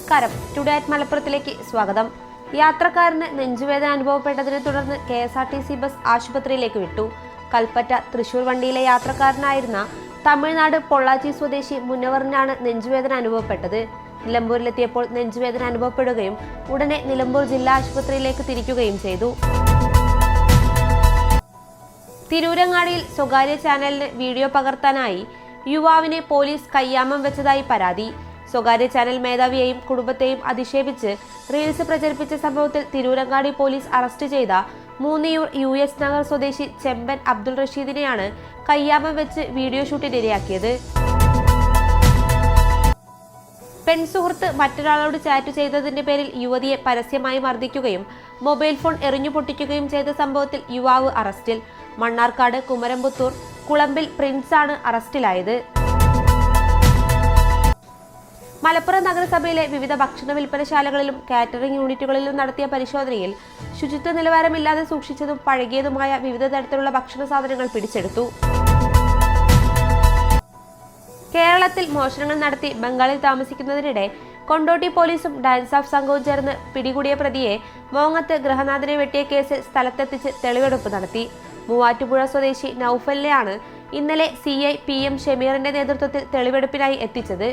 നമസ്കാരം. Today at മലപ്പുറത്തിലേക്ക് സ്വാഗതം. യാത്രക്കാരന് നെഞ്ചുവേദന അനുഭവപ്പെട്ടതിനെ തുടർന്ന് KSRTC ബസ് ആശുപത്രിയിലേക്ക് വിട്ടു. കൽപ്പറ്റ തൃശൂർ വണ്ടിയിലെ യാത്രക്കാരനായിരുന്ന തമിഴ്നാട് പൊള്ളാച്ചി സ്വദേശി മുനവറിനാണ് നെഞ്ചുവേദന അനുഭവപ്പെട്ടത്. നിലമ്പൂരിലെത്തിയപ്പോൾ നെഞ്ചുവേദന അനുഭവപ്പെടുകയും ഉടനെ നിലമ്പൂർ ജില്ലാ ആശുപത്രിയിലേക്ക് തിരിക്കുകയും ചെയ്തു. തിരൂരങ്ങാടിയിൽ സ്വകാര്യ ചാനലിന് വീഡിയോ പകർത്താനായി യുവാവിനെ പോലീസ് കയ്യാമം വെച്ചതായി പരാതി. സ്വകാര്യ ചാനൽ മേധാവിയെയും കുടുംബത്തെയും അധിക്ഷേപിച്ച് റീൽസ് പ്രചരിപ്പിച്ച സംഭവത്തിൽ തിരൂരങ്ങാടി പോലീസ് അറസ്റ്റ് ചെയ്ത മൂന്നിയൂർ US നഗർ സ്വദേശി ചെമ്പൻ അബ്ദുൾ റഷീദിനെയാണ് കയ്യാമം വെച്ച് വീഡിയോ ഷൂട്ടിനിരയാക്കിയത്. പെൺസുഹൃത്ത് മറ്റൊരാളോട് ചാറ്റ് ചെയ്തതിന്റെ പേരിൽ യുവതിയെ പരസ്യമായി മർദ്ദിക്കുകയും മൊബൈൽ ഫോൺ എറിഞ്ഞു പൊട്ടിക്കുകയും ചെയ്ത സംഭവത്തിൽ യുവാവ് അറസ്റ്റിൽ. മണ്ണാർക്കാട് കുമരംപുത്തൂർ കുളമ്പിൽ പ്രിൻസാണ് അറസ്റ്റിലായത്. മലപ്പുറം നഗരസഭയിലെ വിവിധ ഭക്ഷണ വിൽപ്പനശാലകളിലും കാറ്ററിംഗ് യൂണിറ്റുകളിലും നടത്തിയ പരിശോധനയിൽ ശുചിത്വ നിലവാരമില്ലാതെ സൂക്ഷിച്ചതും പഴകിയതുമായ വിവിധ തരത്തിലുള്ള ഭക്ഷണ സാധനങ്ങൾ പിടിച്ചെടുത്തു. കേരളത്തിൽ മോഷണങ്ങൾ നടത്തി ബംഗാളിൽ താമസിക്കുന്നതിനിടെ കൊണ്ടോട്ടി പോലീസും ഡാൻസ് ഓഫ് സംഘവും ചേർന്ന് പിടികൂടിയ പ്രതിയെ മോങ്ങത്ത് ഗൃഹനാഥനെ വെട്ടിയ കേസിൽ സ്ഥലത്തെത്തിച്ച് തെളിവെടുപ്പ് നടത്തി. മൂവാറ്റുപുഴ സ്വദേശി നൌഫലിനെയാണ് ഇന്നലെ CI PM ഷമീറിന്റെ നേതൃത്വത്തിൽ തെളിവെടുപ്പിനായി എത്തിച്ചത്.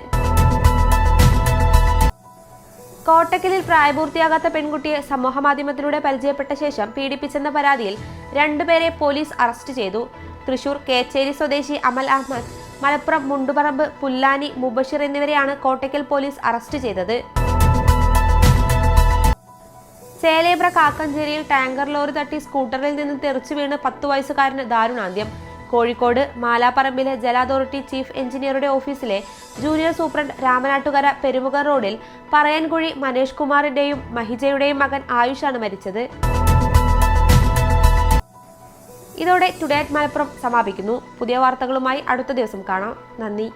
കോട്ടക്കലിൽ പ്രായപൂർത്തിയാകാത്ത പെൺകുട്ടിയെ സമൂഹമാധ്യമത്തിലൂടെ പരിചയപ്പെട്ട ശേഷം പീഡിപ്പിച്ചെന്ന പരാതിയിൽ 2 പേരെ പോലീസ് അറസ്റ്റ് ചെയ്തു. തൃശൂർ കേച്ചേരി സ്വദേശി അമൽ അഹമ്മദ്, മലപ്പുറം മുണ്ടുപറമ്പ് പുല്ലാനി മുബഷിർ എന്നിവരെയാണ് കോട്ടക്കൽ പോലീസ് അറസ്റ്റ് ചെയ്തത്. ചേലേബ്ര കാക്കഞ്ചേരിയിൽ ടാങ്കർ ലോറി തട്ടി സ്കൂട്ടറിൽ നിന്ന് തെറിച്ചു വീണ് 10 വയസ്സുകാരന് ദാരുണാന്ത്യം. കോഴിക്കോട് മാലാപ്പറമ്പിലെ ജല അതോറിറ്റി ചീഫ് എഞ്ചിനീയറുടെ ഓഫീസിലെ ജൂനിയർ സൂപ്രണ്ട് രാമനാട്ടുകര പെരുമുഖർ റോഡിൽ പറയൻകുഴി മനേഷ് കുമാറിന്റെയും മഹിജയുടെയും മകൻ ആയുഷാണ് മരിച്ചത്. ഇതോടെ ടുഡേ അറ്റ് മലപ്പുറം സമാപിക്കുന്നു. പുതിയ വാർത്തകളുമായി അടുത്ത ദിവസം കാണാം. നന്ദി.